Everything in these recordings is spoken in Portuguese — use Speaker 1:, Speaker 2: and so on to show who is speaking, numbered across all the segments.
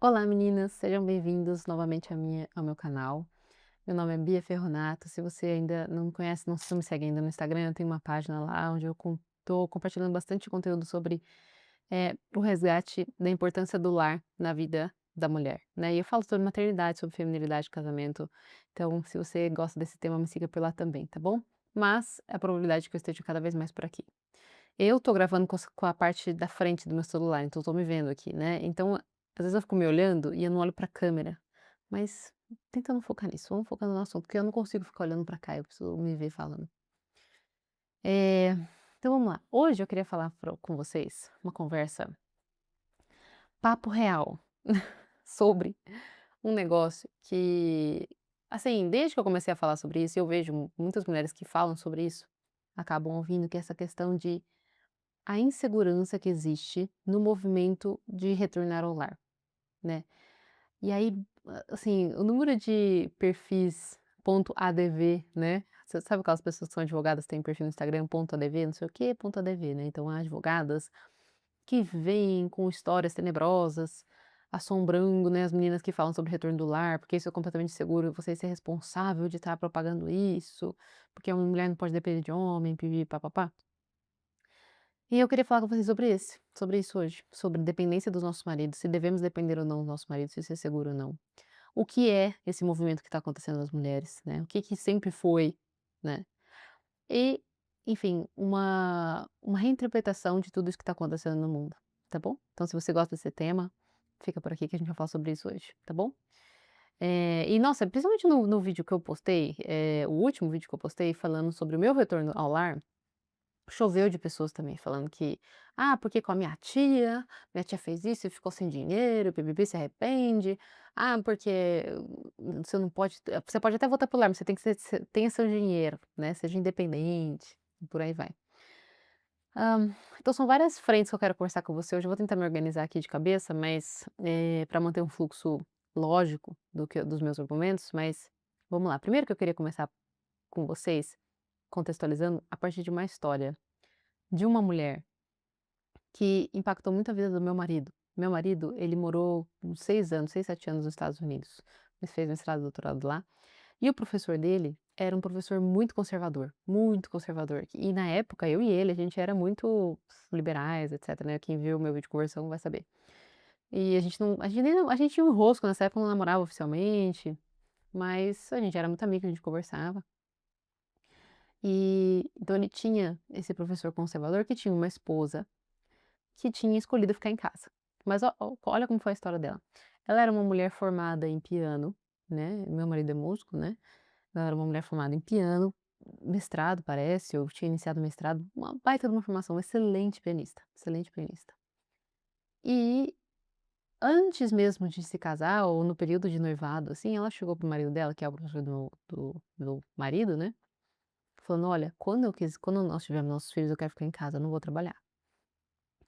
Speaker 1: Olá meninas, sejam bem-vindos novamente ao meu canal. Meu nome é Bia Ferronato. Se você ainda não me conhece, não me segue ainda no Instagram, eu tenho uma página lá onde eu estou compartilhando bastante conteúdo sobre o resgate da importância do lar na vida da mulher, né? E eu falo sobre maternidade, sobre feminilidade, casamento. Então, se você gosta desse tema, me siga por lá também, tá bom? Mas a probabilidade é que eu esteja cada vez mais por aqui. Eu tô gravando com a parte da frente do meu celular, então eu tô me vendo aqui, né, então, às vezes eu fico me olhando e eu não olho pra câmera, mas tentando focar nisso, vamos focar no assunto, porque eu não consigo ficar olhando pra cá, eu preciso me ver falando. Eh, então vamos lá, hoje eu queria falar com vocês, uma conversa, papo real, sobre um negócio que, assim, desde que eu comecei a falar sobre isso, eu vejo muitas mulheres que falam sobre isso, acabam ouvindo que é essa questão de a insegurança que existe no movimento de retornar ao lar, né. E aí, assim, o número de perfis .adv, né, você sabe aquelas pessoas que são advogadas, têm perfil no Instagram .adv, não sei o quê, .adv, né, então advogadas que vêm com histórias tenebrosas, assombrando, né, as meninas que falam sobre retorno do lar, porque isso é completamente seguro, você ser responsável de estar propagando isso, porque uma mulher não pode depender de homem, pi-pi-pá-pá-pá. E eu queria falar com vocês sobre isso hoje, sobre dependência dos nossos maridos, se devemos depender ou não dos nossos maridos, se isso é seguro ou não. O que é esse movimento que está acontecendo nas mulheres, né? O que que sempre foi, né? E, enfim, uma reinterpretação de tudo isso que está acontecendo no mundo, tá bom? Então, se você gosta desse tema, fica por aqui que a gente vai falar sobre isso hoje, tá bom? E nossa, principalmente no vídeo que eu postei, o último vídeo que eu postei falando sobre o meu retorno ao lar, choveu de pessoas também falando que: "Ah, porque com a minha tia fez isso e ficou sem dinheiro, BBB se arrepende. Ah, porque você não pode você pode até votar lar, mas você tem que tenha seu dinheiro, né, seja independente", e por aí vai. Então são várias frentes que eu quero conversar com você hoje, eu vou tentar me organizar aqui de cabeça, mas, pra manter um fluxo lógico dos meus argumentos, mas vamos lá. Primeiro que eu queria começar com vocês, contextualizando a partir de uma história de uma mulher que impactou muito a vida do meu marido. Meu marido, ele morou uns 6 anos, 6, 7 anos nos Estados Unidos, mas fez mestrado e doutorado lá, e o professor dele era um professor muito conservador, e na época eu e ele, a gente era muito liberais, etcétera, né, quem viu o meu vídeo conversão vai saber. E a gente nem a gente tinha um enrosco, nessa época não namorava oficialmente, mas a gente era muito amigo, a gente conversava. E então ele tinha esse professor conservador que tinha uma esposa que tinha escolhido ficar em casa. Mas olha como foi a história dela. Ela era uma mulher formada em piano, né, meu marido é músico, né, ela era uma mulher formada em piano, mestrado parece, ou tinha iniciado mestrado, uma baita de uma formação, excelente pianista, excelente pianista. E antes mesmo de se casar, ou no período de noivado, assim, ela chegou pro marido dela, que é o professor do marido, né, falando: "Olha, quando nós tivermos nossos filhos, eu quero ficar em casa, eu não vou trabalhar.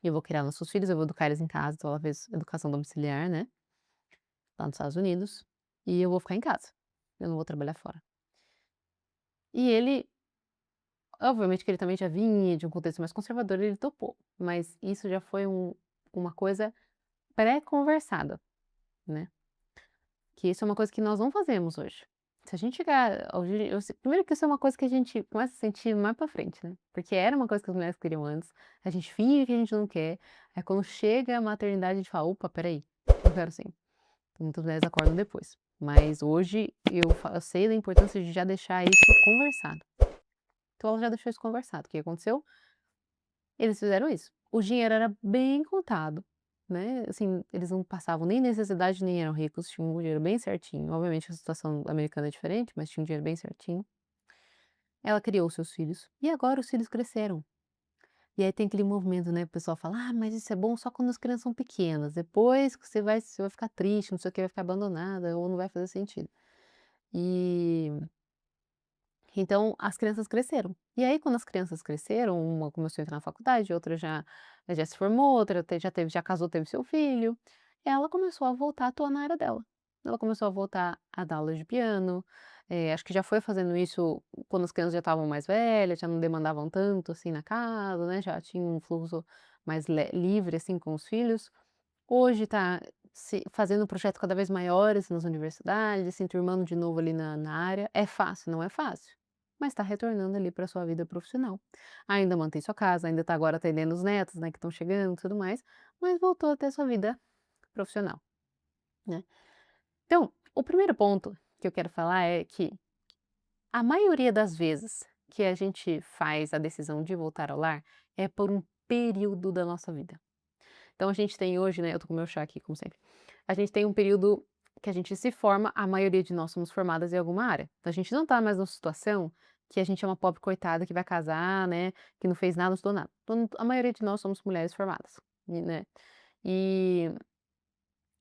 Speaker 1: Eu vou criar nossos filhos, eu vou educar eles em casa", então ela fez educação domiciliar, né, lá nos Estados Unidos, "e eu vou ficar em casa, eu não vou trabalhar fora". E ele, obviamente que ele também já vinha de um contexto mais conservador, ele topou, mas isso já foi uma coisa pré-conversada, né, que isso é uma coisa que nós não fazemos hoje. Se a gente chegar hoje primeiro que isso é uma coisa que a gente começa a sentir mais pra frente, né, porque era uma coisa que as mulheres queriam antes, a gente finge que a gente não quer, aí quando chega a maternidade a gente fala: "Opa, espera aí, eu quero sim". Muitas mulheres acordam depois, mas hoje eu sei da importância de já deixar isso conversado. Então ela já deixou isso conversado, o que aconteceu? Eles fizeram isso. O dinheiro era bem contado, né, assim, eles não passavam nem necessidade, nem eram ricos, tinham um dinheiro bem certinho. Obviamente a situação americana é diferente, mas tinha um dinheiro bem certinho. Ela criou seus filhos e agora os filhos cresceram. E aí tem aquele movimento, né, o pessoal fala: "Ah, mas isso é bom só quando as crianças são pequenas, depois que você vai ficar triste, não sei o que vai ficar abandonada ou não vai fazer sentido". E então as crianças cresceram. E aí quando as crianças cresceram, uma começou a entrar na faculdade, outra já se formou, outra já casou, teve seu filho, ela começou a voltar a atuar na área dela. Ela começou a voltar a dar aula de piano, acho que já foi fazendo isso quando as crianças já estavam mais velhas, já não demandavam tanto, assim, na casa, né, já tinha um fluxo mais livre, assim, com os filhos. Hoje se fazendo projetos cada vez maiores nas universidades, se enturmando de novo ali na área. É fácil? Não é fácil, mas está retornando ali para sua vida profissional. Ainda mantém sua casa, ainda está agora atendendo os netos, né, que estão chegando e tudo mais, mas voltou a ter sua vida profissional, né. Então, o primeiro ponto que eu quero falar é que a maioria das vezes que a gente faz a decisão de voltar ao lar é por um período da nossa vida. Então a gente tem hoje, né, eu tô com meu chá aqui, como sempre. A gente tem um período que a gente se forma, a maioria de nós somos formadas em alguma área. Então a gente não tá mais numa situação que a gente é uma pobre coitada que vai casar, né, que não fez nada, não estudou nada. Então, a maioria de nós somos mulheres formadas, né, e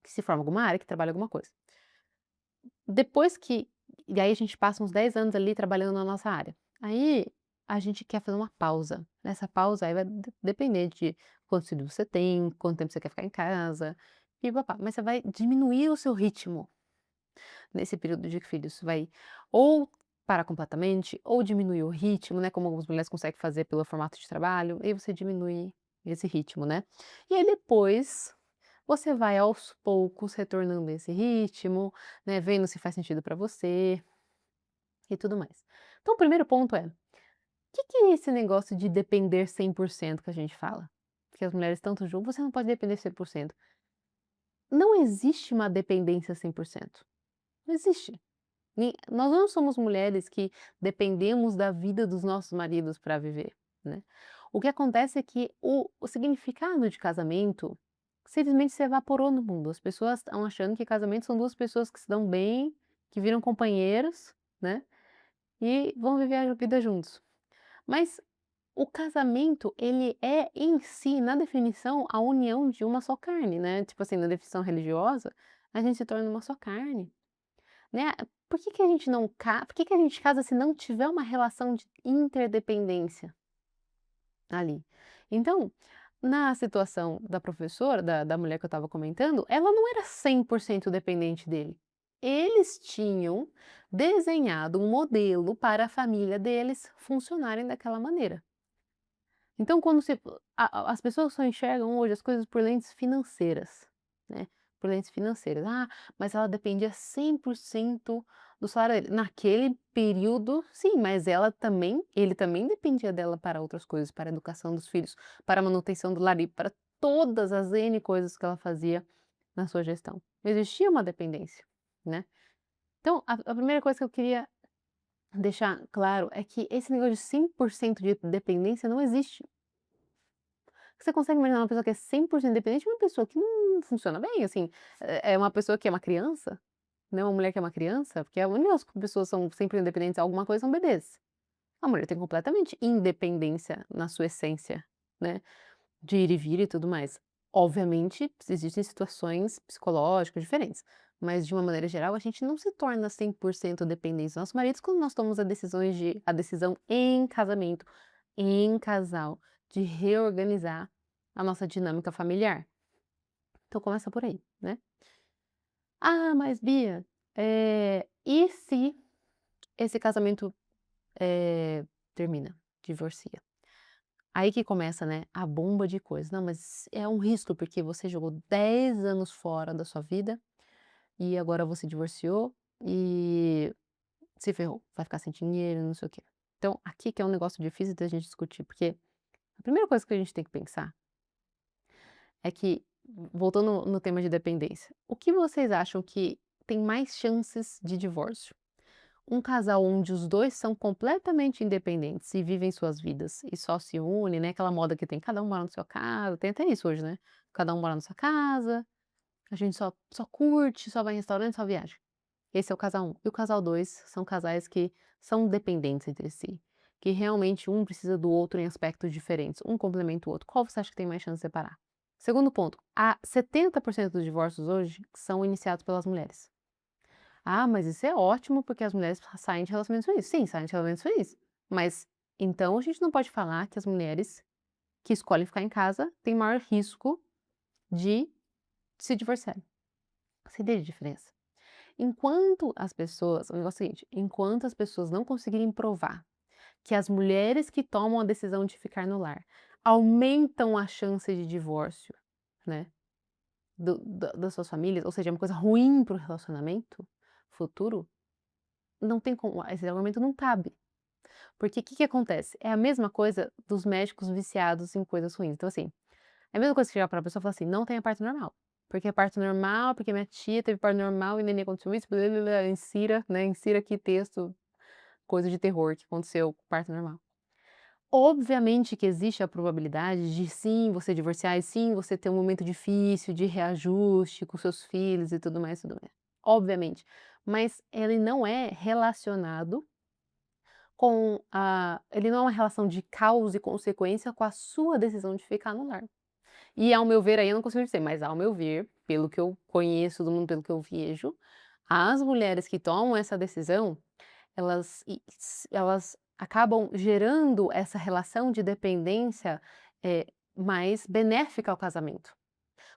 Speaker 1: que se forma em alguma área, que trabalha alguma coisa. Depois que e aí a gente passa uns 10 anos ali trabalhando na nossa área. Aí a gente quer fazer uma pausa. Nessa pausa aí vai depender de quantos filhos você tem, quanto tempo você quer ficar em casa, e papá. Mas você vai diminuir o seu ritmo nesse período de filhos. Vai ou parar completamente, ou diminuir o ritmo, né? Como algumas mulheres conseguem fazer pelo formato de trabalho, e aí você diminui esse ritmo, né? E aí depois você vai aos poucos retornando esse ritmo, né, vendo se faz sentido para você e tudo mais. Então o primeiro ponto é, o que é esse negócio de depender 100% que a gente fala? Que as mulheres tanto julgam, você não pode depender 100%. Não existe uma dependência 100%. Não existe. Nós não somos mulheres que dependemos da vida dos nossos maridos para viver, né. O que acontece é que o significado de casamento simplesmente se evaporou no mundo. As pessoas estão achando que casamento são 2 pessoas que se dão bem, que viram companheiros, né, e vão viver a vida juntos. Mas o casamento, ele é em si, na definição, a união de uma só carne, né, tipo assim, na definição religiosa, a gente se torna uma só carne. Né, por que que a gente casa se não tiver uma relação de interdependência ali? Então, na situação da professora, da mulher que eu estava comentando, ela não era 100% dependente dele. Eles tinham desenhado um modelo para a família deles funcionarem daquela maneira. Então quando você as pessoas só enxergam hoje as coisas por lentes financeiras, né, por lentes financeiras. "Ah, mas ela dependia 100% do salário dele". Naquele período, sim, mas ele também dependia dela para outras coisas, para a educação dos filhos, para a manutenção do lar e para todas as N coisas que ela fazia na sua gestão. Existia uma dependência, né. Então a primeira coisa que eu queria deixar claro é que esse negócio de 100% de dependência não existe. Você consegue imaginar uma pessoa que é 100% independente e uma pessoa que não funciona bem, assim, é uma pessoa que é uma criança, né, uma mulher que é uma criança, porque a únicas pessoas são sempre independentes em alguma coisa são bebês. A mulher tem completamente independência na sua essência, né, de ir e vir e tudo mais. Obviamente, existem situações psicológicas diferentes, mas de uma maneira geral a gente não se torna 100% dependente dos nossos maridos quando nós tomamos a decisão em casamento, em casal, de reorganizar a nossa dinâmica familiar. Então começa por aí, né. "Ah, mas Bia, e se esse casamento, termina, divorcia?" Aí que começa, né, a bomba de coisas. "Não, mas é um risco, porque você jogou 10 anos fora da sua vida, e agora você divorciou e se ferrou, vai ficar sem dinheiro, não sei o quê". Então aqui que é um negócio difícil da gente discutir, porque a primeira coisa que a gente tem que pensar é que, voltando no tema de dependência, o que vocês acham que tem mais chances de divórcio? Um casal onde os 2 são completamente independentes e vivem suas vidas e só se unem, né, aquela moda que tem cada um mora na sua casa, tem até isso hoje, né, cada um mora na sua casa, a gente só curte, só vai em restaurante, só viaja. Esse é o casal um. E o casal 2 são casais que são dependentes entre si, que realmente um precisa do outro em aspectos diferentes, um complementa o outro. Qual você acha que tem mais chance de separar? Segundo ponto, há 70% dos divórcios hoje são iniciados pelas mulheres. "Ah, mas isso é ótimo, porque as mulheres saem de relacionamentos felizes". Sim, saem de relacionamentos felizes, mas então a gente não pode falar que as mulheres que escolhem ficar em casa têm maior risco de se divorciarem. Você entende a diferença? O negócio é o seguinte, enquanto as pessoas não conseguirem provar que as mulheres que tomam a decisão de ficar no lar aumentam a chance de divórcio, né, das suas famílias, ou seja, é uma coisa ruim para o relacionamento futuro, não tem como, esse argumento não cabe. Porque o que que acontece? É a mesma coisa dos médicos viciados em coisas ruins. Então, assim, é a mesma coisa que chegar pra pessoa e falar assim: "Não tenha parto normal, porque é parto normal, porque minha tia teve parto normal e neném aconteceu isso, blá-blá-blá", insira, né, insira aqui texto, coisa de terror que aconteceu com parto normal. Obviamente que existe a probabilidade de sim, você divorciar e sim, você ter um momento difícil de reajuste com seus filhos e tudo mais, obviamente. Mas ele não é relacionado com a ele não é uma relação de causa e consequência com a sua decisão de ficar no lar. E ao meu ver, aí eu não consigo dizer, mas ao meu ver, pelo que eu conheço do mundo, pelo que eu vejo, as mulheres que tomam essa decisão, elas acabam gerando essa relação de dependência, mais benéfica ao casamento.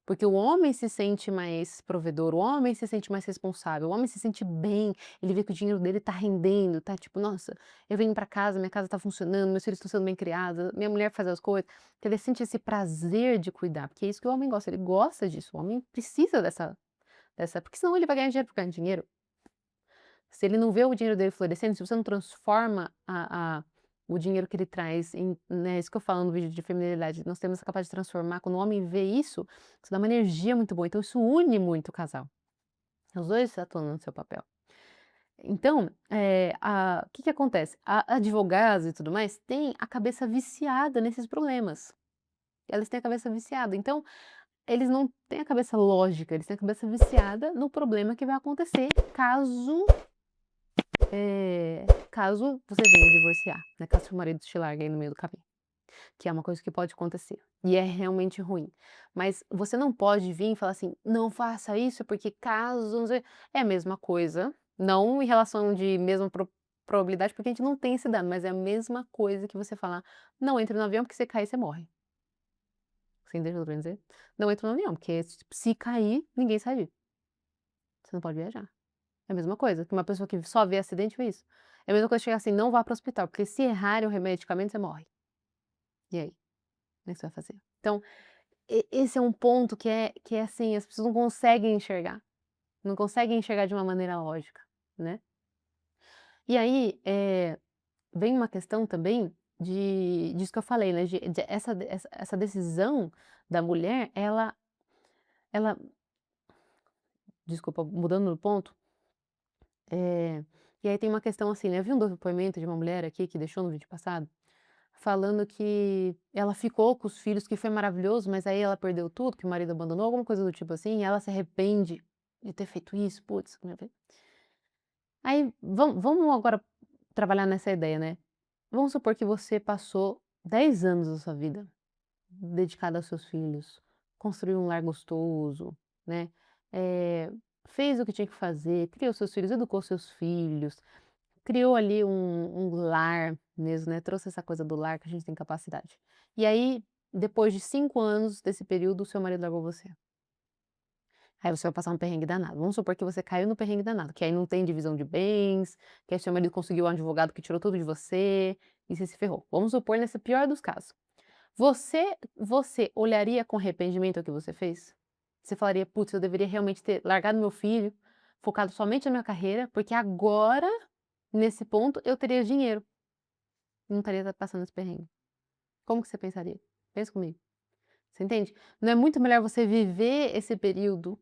Speaker 1: Porque o homem se sente mais provedor, o homem se sente mais responsável, o homem se sente bem, ele vê que o dinheiro dele tá rendendo, tá tipo: "Nossa, eu venho pra casa, minha casa tá funcionando, meus filhos estão sendo bem criados, minha mulher faz as coisas", que ele sente esse prazer de cuidar, porque é isso que o homem gosta, ele gosta disso, o homem precisa dessa porque senão ele vai ganhar dinheiro por ganhar dinheiro. Se ele não vê o dinheiro dele florescendo, se você não transforma o dinheiro que ele traz em, né, isso que eu falo no vídeo de feminilidade, nós temos a capacidade de transformar, quando o homem vê isso dá uma energia muito boa, então isso une muito o casal. Os 2 atuando no seu papel. Então, o que que acontece? A advogados e tudo mais têm a cabeça viciada nesses problemas. Elas têm a cabeça viciada, então eles não têm a cabeça lógica, eles têm a cabeça viciada no problema que vai acontecer caso você venha divorciar, né, caso seu marido te largue aí no meio do caminho, que é uma coisa que pode acontecer, e é realmente ruim. Mas você não pode vir e falar assim: "Não faça isso, porque caso não sei", é a mesma coisa, não em relação de mesma probabilidade, porque a gente não tem esse dado, mas é a mesma coisa que você falar: "Não entre no avião, porque se cair você morre". Você entende o que eu tô querendo dizer? Não entra no avião, porque se cair, ninguém sai vivo, você não pode viajar. É a mesma coisa, que uma pessoa que só vê acidente vê isso. É a mesma coisa chegar assim: "Não vá para o hospital, porque se errarem o medicamento, você morre". E aí? Como é que você vai fazer? Então, esse é um ponto que é assim, as pessoas não conseguem enxergar, não conseguem enxergar de uma maneira lógica, né. E aí, vem uma questão também disso que eu falei, né, de essa decisão da mulher, ela desculpa, mudando do ponto. E aí tem uma questão assim, né, eu vi um depoimento de uma mulher aqui que deixou no vídeo passado, falando que ela ficou com os filhos, que foi maravilhoso, mas aí ela perdeu tudo, que o marido abandonou, alguma coisa do tipo assim, e ela se arrepende de ter feito isso, putz, meu Deus. Aí vamos agora trabalhar nessa ideia, né? Vamos supor que você passou 10 anos da sua vida dedicada aos seus filhos, construiu um lar gostoso, né? eh, Fez o que tinha que fazer, criou seus filhos, educou seus filhos, criou ali um lar mesmo, né, trouxe essa coisa do lar que a gente tem capacidade. E aí, depois de 5 anos desse período, o seu marido largou você. Aí você vai passar um perrengue danado. Vamos supor que você caiu no perrengue danado, que aí não tem divisão de bens, que aí seu marido conseguiu um advogado que tirou tudo de você, e você se ferrou. Vamos supor nesse pior dos casos. Você olharia com arrependimento o que você fez? Você falaria: "Putz, eu deveria realmente ter largado meu filho, focado somente na minha carreira, porque agora, nesse ponto, eu teria dinheiro". Não estaria passando esse perrengue. Como que você pensaria? Pensa comigo, você entende? Não é muito melhor você viver esse período,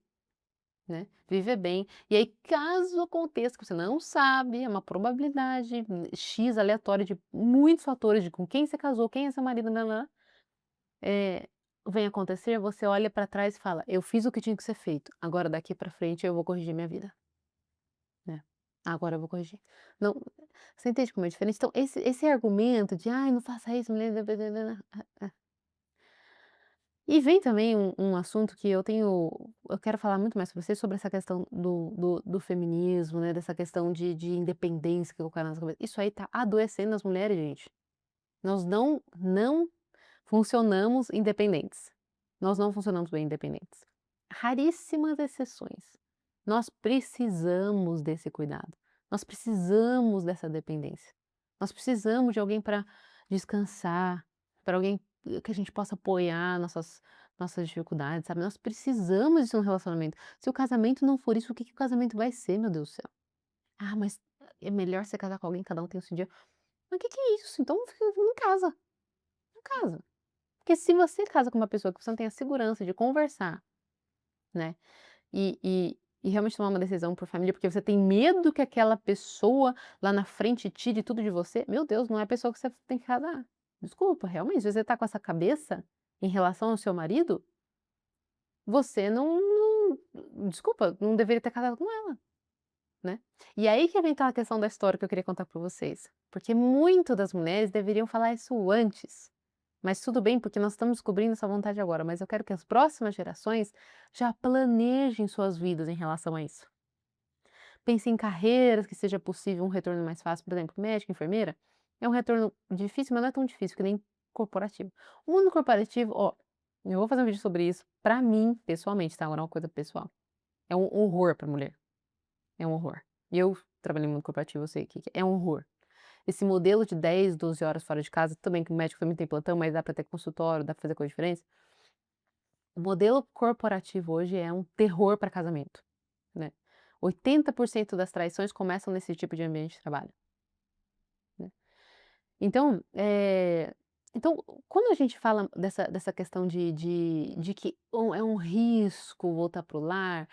Speaker 1: né, viver bem, e aí caso aconteça que você não sabe, é uma probabilidade X aleatória de muitos fatores de com quem você casou, quem é seu marido, nã-nã-nã, eh, vem acontecer, você olha pra trás e fala: "Eu fiz o que tinha que ser feito, agora daqui pra frente eu vou corrigir minha vida". Né. Agora eu vou corrigir. Não, você entende como é diferente? Então esse argumento de: "Ai, não faça isso, mulher". E vem também um assunto que eu quero falar muito mais com você sobre essa questão do feminismo, né, dessa questão de independência que colocaram na nossa cabeça. Isso aí tá adoecendo as mulheres, gente. Nós não funcionamos independentes. Nós não funcionamos bem independentes. Raríssimas exceções. Nós precisamos desse cuidado. Nós precisamos dessa dependência. Nós precisamos de alguém para descansar, para alguém que a gente possa apoiar nossas dificuldades, sabe. Nós precisamos disso no relacionamento. Se o casamento não for isso, o que que o casamento vai ser, meu Deus do céu? "Ah, mas é melhor você casar com alguém, cada um tem o seu dia". Mas o que que é isso? Então fica não casa, não casa. Porque se você casa com uma pessoa que você não tem a segurança de conversar, né, e realmente tomar uma decisão por família, porque você tem medo que aquela pessoa lá na frente tire tudo de você, meu Deus, não é a pessoa que você tem que casar. Desculpa, realmente, se você tá com essa cabeça em relação ao seu marido, você desculpa, não deveria ter casado com ela, né. E aí que vem aquela questão da história que eu queria contar pra vocês, porque muito das mulheres deveriam falar isso antes. Mas tudo bem, porque nós estamos descobrindo essa vontade agora, mas eu quero que as próximas gerações já planejem suas vidas em relação a isso. Pense em carreiras que seja possível um retorno mais fácil, por exemplo, médico, enfermeira, é um retorno difícil, mas não é tão difícil que nem corporativo. O mundo corporativo, ó, eu vou fazer um vídeo sobre isso, pra mim, pessoalmente, tá? Agora é uma coisa pessoal. É um horror pra mulher. É um horror. E eu trabalhei no mundo corporativo, eu sei o que que é. É um horror. Esse modelo de 10, 12 horas fora de casa, tudo bem que o médico também tem plantão, mas dá pra ter consultório, dá pra fazer coisa diferente. O modelo corporativo hoje é um terror para casamento, né. 80% das traições começam nesse tipo de ambiente de trabalho, né. Então, então quando a gente fala dessa questão de que é um risco voltar para o lar,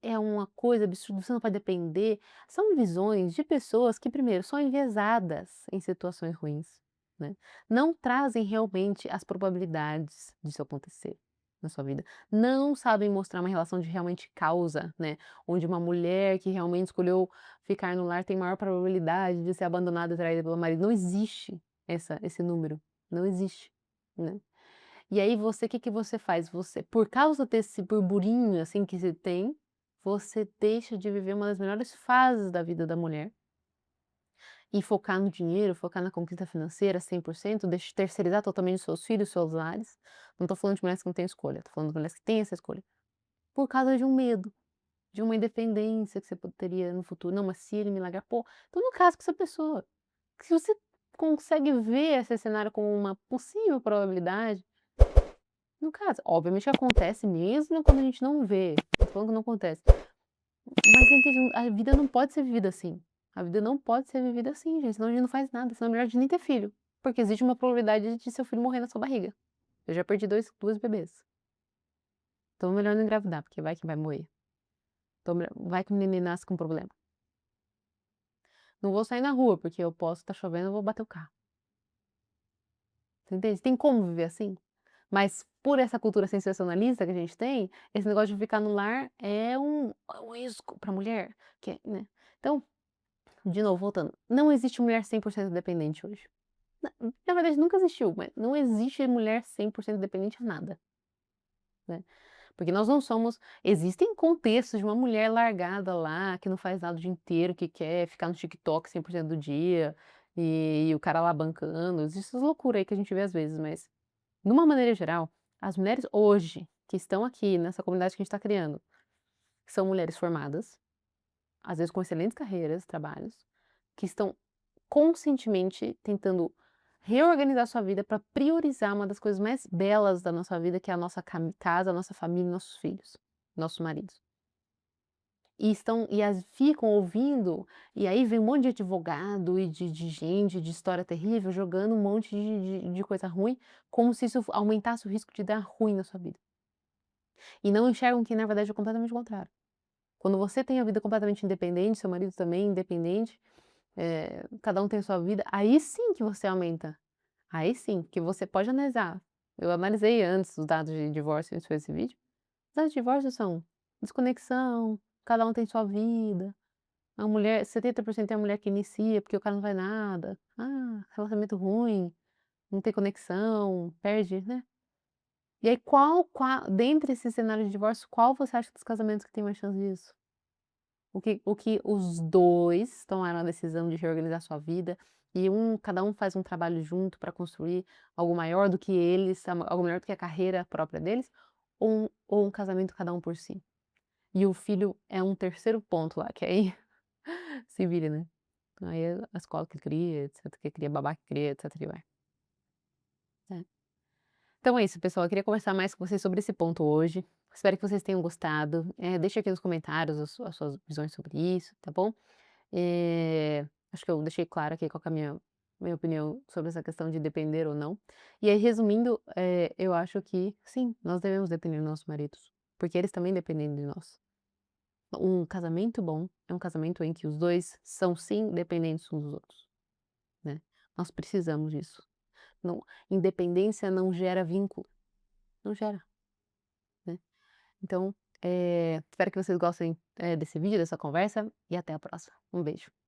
Speaker 1: é uma coisa absurda, você não pode depender, são visões de pessoas que primeiro são enviesadas em situações ruins, né, não trazem realmente as probabilidades disso acontecer na sua vida, não sabem mostrar uma relação de realmente causa, né, onde uma mulher que realmente escolheu ficar no lar tem maior probabilidade de ser abandonada e traída pelo marido, não existe esse número, não existe, né. E aí você, o que que você faz? Você, por causa desse burburinho, assim, que você tem, você deixa de viver uma das melhores fases da vida da mulher, e focar no dinheiro, focar na conquista financeira 100%, deixa de terceirizar totalmente os seus filhos, seus lares. Não tô falando de mulheres que não têm escolha, tô falando de mulheres que têm essa escolha, por causa de um medo. De uma independência que você teria no futuro. Não, mas se ele me largar, pô, então não casa com essa pessoa. Se você consegue ver esse cenário como uma possível probabilidade, não casa. Obviamente que acontece mesmo quando a gente não vê, não tô falando que não acontece, mas você entende, a vida não pode ser vivida assim. A vida não pode ser vivida assim, gente, senão a gente não faz nada, senão é melhor a gente nem ter filho, porque existe uma probabilidade de seu filho morrer na sua barriga. Eu já perdi 2 bebês, então é melhor não engravidar, porque vai que vai morrer. Então vai que o neném nasce com problema. Não vou sair na rua, porque eu posso estar chovendo, eu vou bater o carro. Você entende? Tem como viver assim? Mas por essa cultura sensacionalista que a gente tem, esse negócio de ficar no lar é um risco pra mulher, que é, né. Então, de novo, voltando, não existe mulher 100% dependente hoje. Na verdade nunca existiu, mas não existe mulher 100% dependente a nada, né. Porque nós não somos, existem contextos de uma mulher largada lá, que não faz nada o dia inteiro, que quer ficar no TikTok 100% do dia, e o cara lá bancando, existe essas loucura aí que a gente vê às vezes, mas, numa maneira geral, as mulheres hoje, que estão aqui nessa comunidade que a gente está criando, são mulheres formadas, às vezes com excelentes carreiras, trabalhos, que estão conscientemente tentando reorganizar sua vida para priorizar uma das coisas mais belas da nossa vida, que é a nossa casa, a nossa família, nossos filhos, nossos maridos. Ficam ouvindo, e aí vem um monte de advogado e de gente, de história terrível, jogando um monte de coisa ruim, como se isso aumentasse o risco de dar ruim na sua vida. E não enxergam que na verdade é completamente o contrário. Quando você tem a vida completamente independente, seu marido também independente, cada um tem a sua vida, aí sim que você aumenta. Aí sim, que você pode analisar. Eu analisei antes os dados de divórcio antes de fazer esse vídeo. Os dados de divórcio são desconexão, cada um tem sua vida, a mulher 70% é a mulher que inicia, porque o cara não vai nada, relacionamento ruim, não tem conexão, perde, né. E aí qual dentre esses cenários de divórcio, qual você acha dos casamentos que tem mais chance disso? O que os 2 tomaram a decisão de reorganizar sua vida, e cada um faz um trabalho junto para construir algo maior do que eles, algo maior do que a carreira própria deles, ou um casamento cada um por si. E o filho é um terceiro ponto lá, que aí se vire, né. Aí é a escola que cria, etc, que cria, babá que cria, etc e vai. É. Então é isso, pessoal, eu queria conversar mais com vocês sobre esse ponto hoje. Espero que vocês tenham gostado. Deixa aqui nos comentários as suas visões sobre isso, tá bom? Acho que eu deixei claro aqui qual que é a minha opinião sobre essa questão de depender ou não. E aí, resumindo, eu acho que sim, nós devemos depender dos nossos maridos, porque eles também dependem de nós. Um casamento bom é um casamento em que os 2 são sim dependentes uns dos outros, né. Nós precisamos disso. Não, independência não gera vínculo, não gera, né. Então, espero que vocês gostem, desse vídeo, dessa conversa e até a próxima. Um beijo.